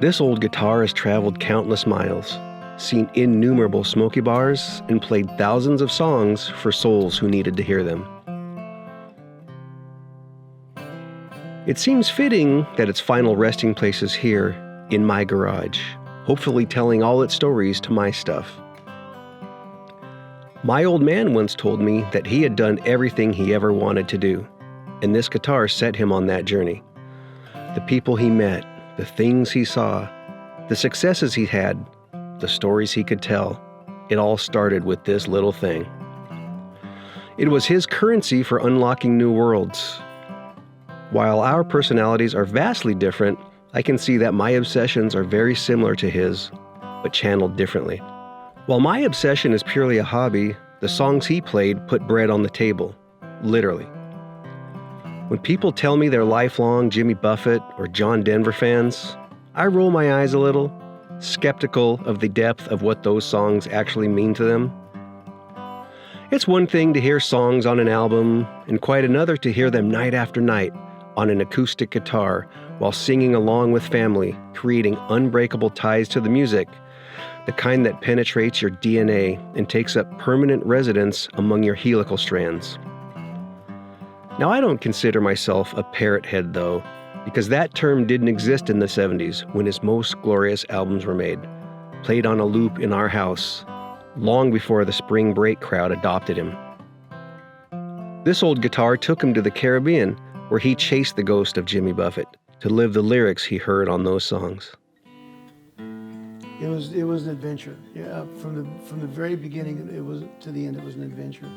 This old guitar has traveled countless miles, seen innumerable smoky bars, and played thousands of songs for souls who needed to hear them. It seems fitting that its final resting place is here, in my garage, hopefully telling all its stories to my stuff. My old man once told me that he had done everything he ever wanted to do, and this guitar set him on that journey. The people he met, the things he saw, the successes he had, the stories he could tell, it all started with this little thing. It was his currency for unlocking new worlds. While our personalities are vastly different, I can see that my obsessions are very similar to his, but channeled differently. While my obsession is purely a hobby, the songs he played put bread on the table, literally. When people tell me they're lifelong Jimmy Buffett or John Denver fans, I roll my eyes a little, skeptical of the depth of what those songs actually mean to them. It's one thing to hear songs on an album, and quite another to hear them night after night on an acoustic guitar while singing along with family, creating unbreakable ties to the music, the kind that penetrates your DNA and takes up permanent residence among your helical strands. Now, I don't consider myself a parrot head, though, because that term didn't exist in the 70s when his most glorious albums were made, played on a loop in our house, long before the spring break crowd adopted him. This old guitar took him to the Caribbean, where he chased the ghost of Jimmy Buffett to live the lyrics he heard on those songs. It was an adventure. Yeah, from the very beginning, it was to the end. It was an adventure.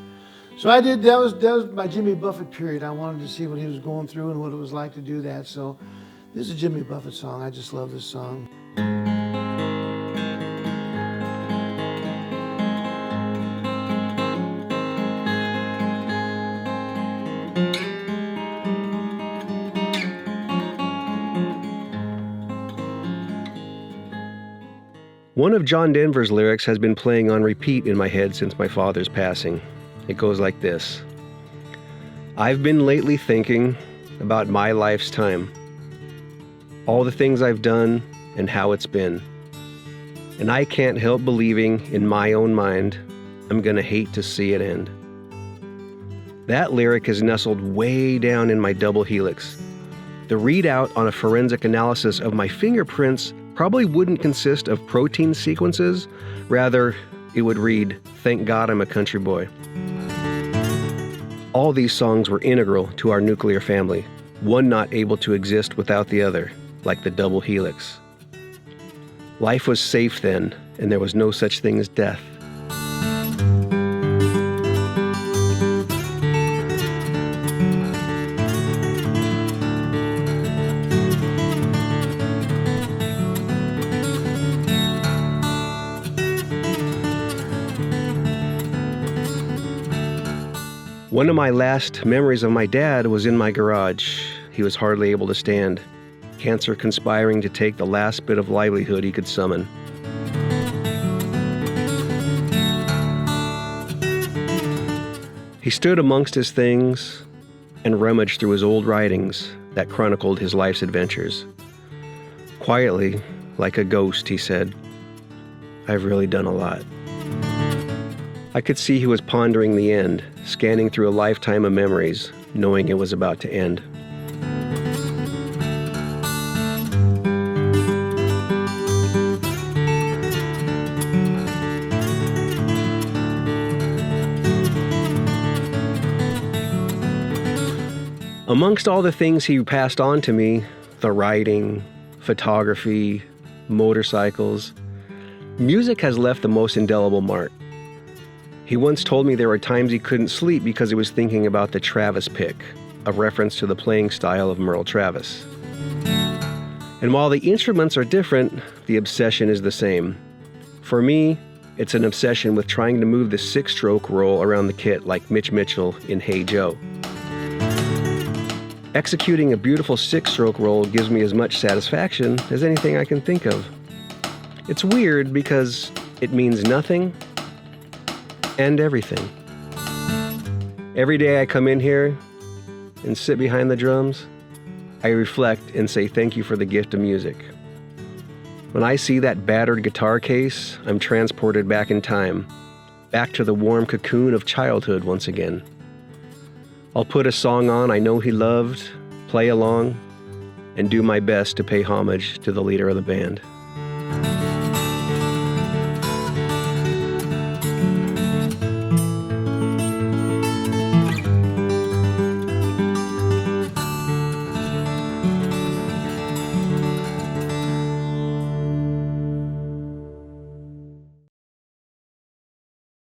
So I did. That was my Jimmy Buffett period. I wanted to see what he was going through and what it was like to do that. So this is a Jimmy Buffett song. I just love this song. One of John Denver's lyrics has been playing on repeat in my head since my father's passing. It goes like this: I've been lately thinking about my life's time, all the things I've done and how it's been. And I can't help believing in my own mind I'm gonna hate to see it end. That lyric is nestled way down in my double helix. The readout on a forensic analysis of my fingerprints probably wouldn't consist of protein sequences. Rather, it would read, "Thank God I'm a country boy." All these songs were integral to our nuclear family, one not able to exist without the other, like the double helix. Life was safe then, and there was no such thing as death. One of my last memories of my dad was in my garage. He was hardly able to stand, cancer conspiring to take the last bit of livelihood he could summon. He stood amongst his things and rummaged through his old writings that chronicled his life's adventures. Quietly, like a ghost, he said, "I've really done a lot." I could see he was pondering the end, scanning through a lifetime of memories, knowing it was about to end. Amongst all the things he passed on to me, the writing, photography, motorcycles, music has left the most indelible mark. He once told me there were times he couldn't sleep because he was thinking about the Travis pick, a reference to the playing style of Merle Travis. And while the instruments are different, the obsession is the same. For me, it's an obsession with trying to move the six-stroke roll around the kit like Mitch Mitchell in Hey Joe. Executing a beautiful six-stroke roll gives me as much satisfaction as anything I can think of. It's weird because it means nothing and everything. Every day I come in here and sit behind the drums, I reflect and say thank you for the gift of music. When I see that battered guitar case, I'm transported back in time, back to the warm cocoon of childhood once again. I'll put a song on I know he loved, play along, and do my best to pay homage to the leader of the band.